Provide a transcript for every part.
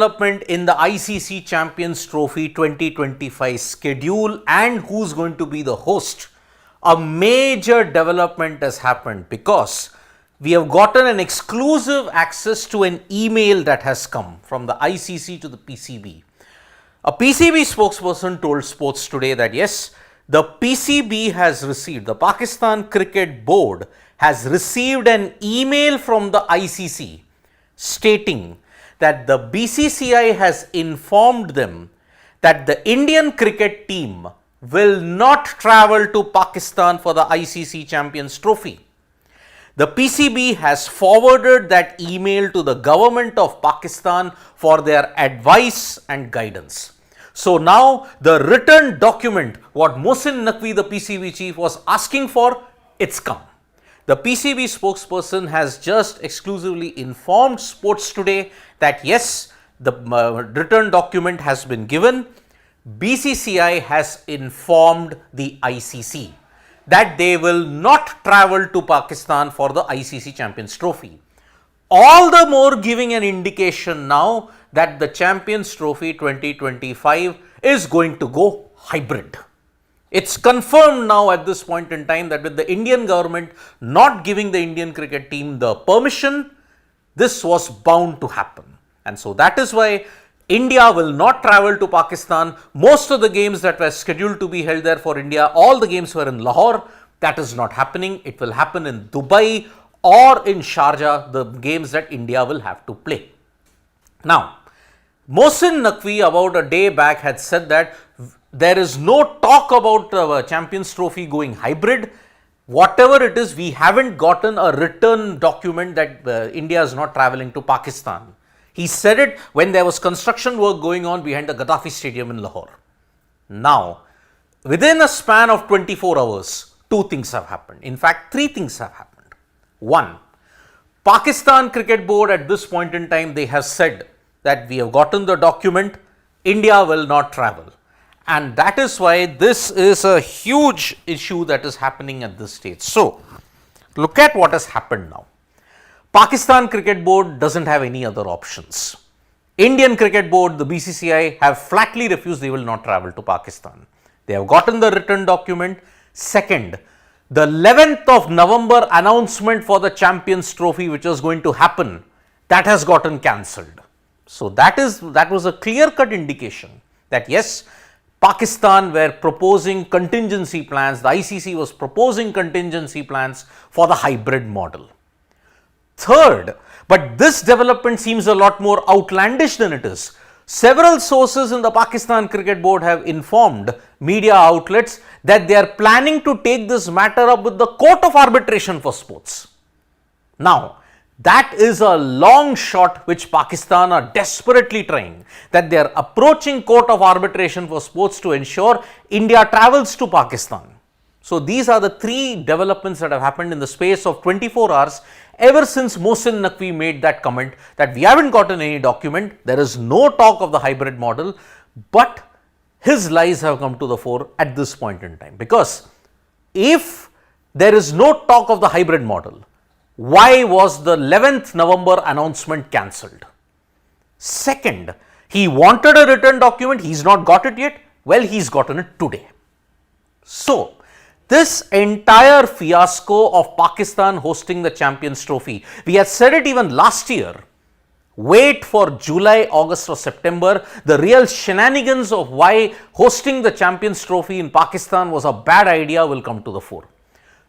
Development in the ICC Champions Trophy 2025 schedule and who's going to be the host. A major development has happened because we have gotten an exclusive access to an email that has come from the ICC to the PCB. A PCB spokesperson told Sports Today that yes, the PCB has received, the Pakistan Cricket Board has received an email from the ICC stating that the BCCI has informed them that the Indian cricket team will not travel to Pakistan for the ICC Champions Trophy. The PCB has forwarded that email to the government of Pakistan for their advice and guidance. So now the written document, what Mohsin Naqvi, the PCB chief, was asking for, it's come. The PCB spokesperson has just exclusively informed Sports Today that yes, the written document has been given. BCCI has informed the ICC that they will not travel to Pakistan for the ICC Champions Trophy. All the more giving an indication now that the Champions Trophy 2025 is going to go hybrid. It's confirmed now at this point in time that with the Indian government not giving the Indian cricket team the permission, this was bound to happen. And so that is why India will not travel to Pakistan. Most of the games that were scheduled to be held there for India, all the games were in Lahore. That is not happening. It will happen in Dubai or in Sharjah, the games that India will have to play. Now, Mohsin Naqvi about a day back had said that there is no talk about the Champions Trophy going hybrid. Whatever it is, we haven't gotten a written document that India is not traveling to Pakistan. He said it when there was construction work going on behind the Gaddafi Stadium in Lahore. Now, within a span of 24 hours, two things have happened. In fact, three things have happened. One, Pakistan Cricket Board at this point in time, they have said that we have gotten the document, India will not travel. And that is why this is a huge issue that is happening at this stage. So, look at what has happened now. Pakistan Cricket Board doesn't have any other options. Indian Cricket Board, the BCCI, have flatly refused, they will not travel to Pakistan. They have gotten the written document. Second, the 11th of November announcement for the Champions Trophy which was going to happen, that has gotten cancelled. So that was a clear-cut indication that yes, Pakistan were proposing contingency plans, the ICC was proposing contingency plans for the hybrid model. Third, but this development seems a lot more outlandish than it is. Several sources in the Pakistan Cricket Board have informed media outlets that they are planning to take this matter up with the Court of Arbitration for Sports. Now, that is a long shot which Pakistan are desperately trying, that they are approaching Court of Arbitration for Sports to ensure India travels to Pakistan. So these are the three developments that have happened in the space of 24 hours ever since Mohsin Naqvi made that comment that we haven't gotten any document, there is no talk of the hybrid model, but his lies have come to the fore at this point in time. Because if there is no talk of the hybrid model, why was the 11th November announcement cancelled? Second, he wanted a written document, he's not got it yet, well, he's gotten it today. So, this entire fiasco of Pakistan hosting the Champions Trophy, we had said it even last year, wait for July, August or September, the real shenanigans of why hosting the Champions Trophy in Pakistan was a bad idea will come to the fore.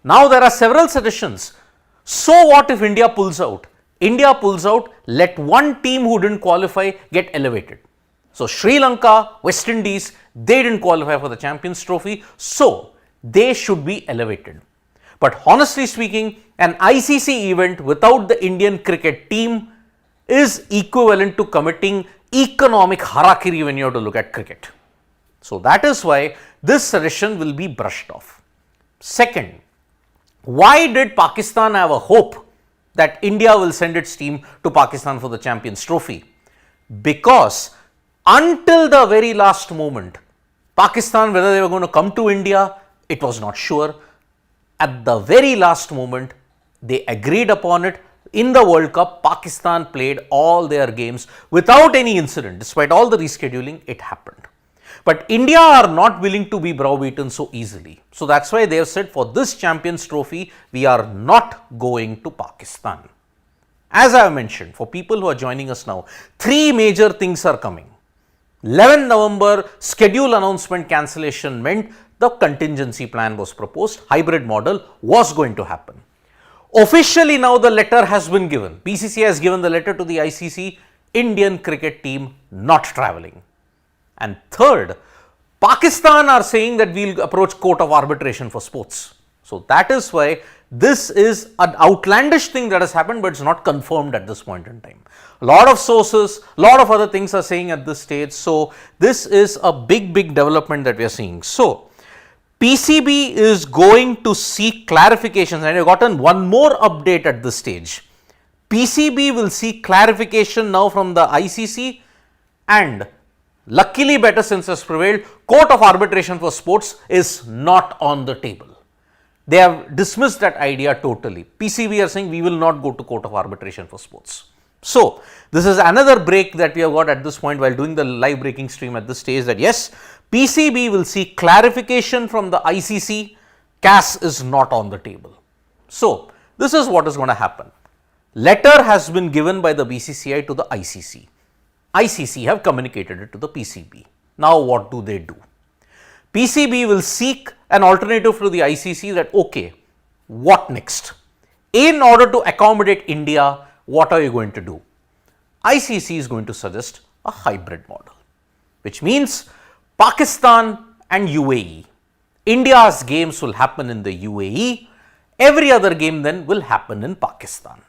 Now there are several suggestions. So what if India pulls out? India pulls out, let one team who didn't qualify get elevated. So Sri Lanka, West Indies, they didn't qualify for the Champions Trophy, so they should be elevated. But honestly speaking, an ICC event without the Indian cricket team is equivalent to committing economic harakiri when you have to look at cricket. So that is why this suggestion will be brushed off. Second, why did Pakistan have a hope that India will send its team to Pakistan for the Champions Trophy? Because until the very last moment, Pakistan, whether they were going to come to India, it was not sure. At the very last moment, they agreed upon it. in the World Cup, Pakistan played all their games without any incident. Despite all the rescheduling, it happened. But India are not willing to be browbeaten so easily. So that's why they have said for this Champions Trophy, we are not going to Pakistan. As I have mentioned, for people who are joining us now, three major things are coming. 11 November schedule announcement cancellation meant the contingency plan was proposed, hybrid model was going to happen. Officially now the letter has been given. BCCI has given the letter to the ICC, Indian cricket team not travelling. And third, Pakistan are saying that we will approach court of arbitration for sports. So that is why this is an outlandish thing that has happened, but it's not confirmed at this point in time. A lot of sources, a lot of other things are saying at this stage. So this is a big development that we are seeing. So PCB is going to seek clarifications, and I have gotten one more update at this stage. PCB will seek clarification now from the ICC, and luckily better sense has prevailed. Court of arbitration for sports is not on the table. They have dismissed that idea totally. PCB are saying we will not go to court of arbitration for sports. So this is another break that we have got at this point while doing the live breaking stream at this stage, that yes, PCB will seek clarification from the ICC. CAS is not on the table. So this is what is going to happen. Letter has been given by the BCCI to the ICC. ICC have communicated it to the PCB. Now what do they do? PCB will seek an alternative to the ICC that okay, what next? In order to accommodate India, what are you going to do? ICC is going to suggest a hybrid model, which means Pakistan and UAE. India's games will happen in the UAE, every other game then will happen in Pakistan.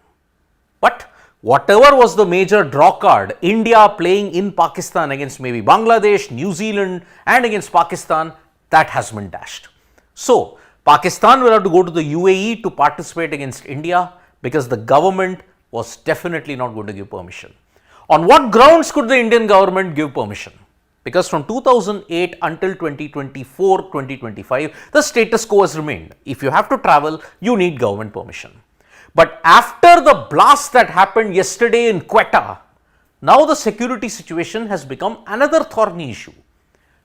But whatever was the major draw card, India playing in Pakistan against maybe Bangladesh, New Zealand and against Pakistan, that has been dashed. So Pakistan will have to go to the UAE to participate against India because the government was definitely not going to give permission. On what grounds could the Indian government give permission? Because from 2008 until 2024-2025, the status quo has remained. If you have to travel, you need government permission. But after the blast that happened yesterday in Quetta, now the security situation has become another thorny issue.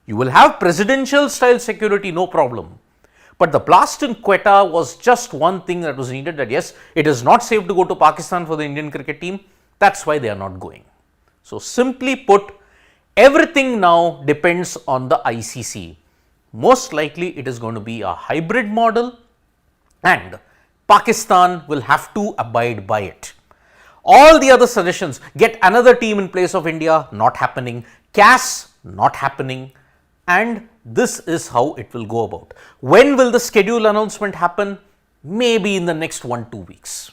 You will have presidential style security, no problem. But the blast in Quetta was just one thing that was needed, that yes, it is not safe to go to Pakistan for the Indian cricket team. That's why they are not going. So simply put, everything now depends on the ICC. Most likely it is going to be a hybrid model and Pakistan will have to abide by it. All the other suggestions, get another team in place of India, not happening. CAS, not happening. And this is how it will go about. When will the schedule announcement happen? Maybe in the next 1-2 weeks.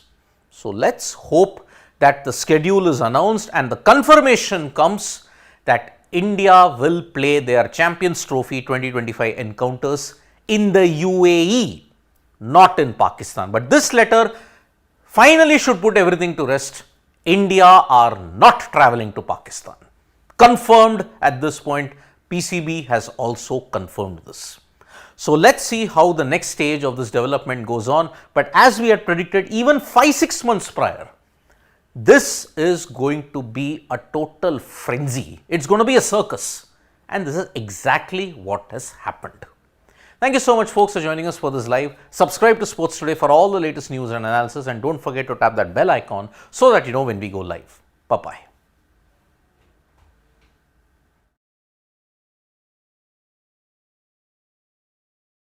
So let's hope that the schedule is announced and the confirmation comes that India will play their Champions Trophy 2025 encounters in the UAE, not in Pakistan. But this letter finally should put everything to rest. India are not travelling to Pakistan. Confirmed at this point. PCB has also confirmed this. So let's see how the next stage of this development goes on. But as we had predicted even 5-6 months prior, this is going to be a total frenzy. It's going to be a circus. And this is exactly what has happened. Thank you so much folks for joining us for this live. Subscribe to Sports Today for all the latest news and analysis, and don't forget to tap that bell icon so that you know when we go live. Bye-bye.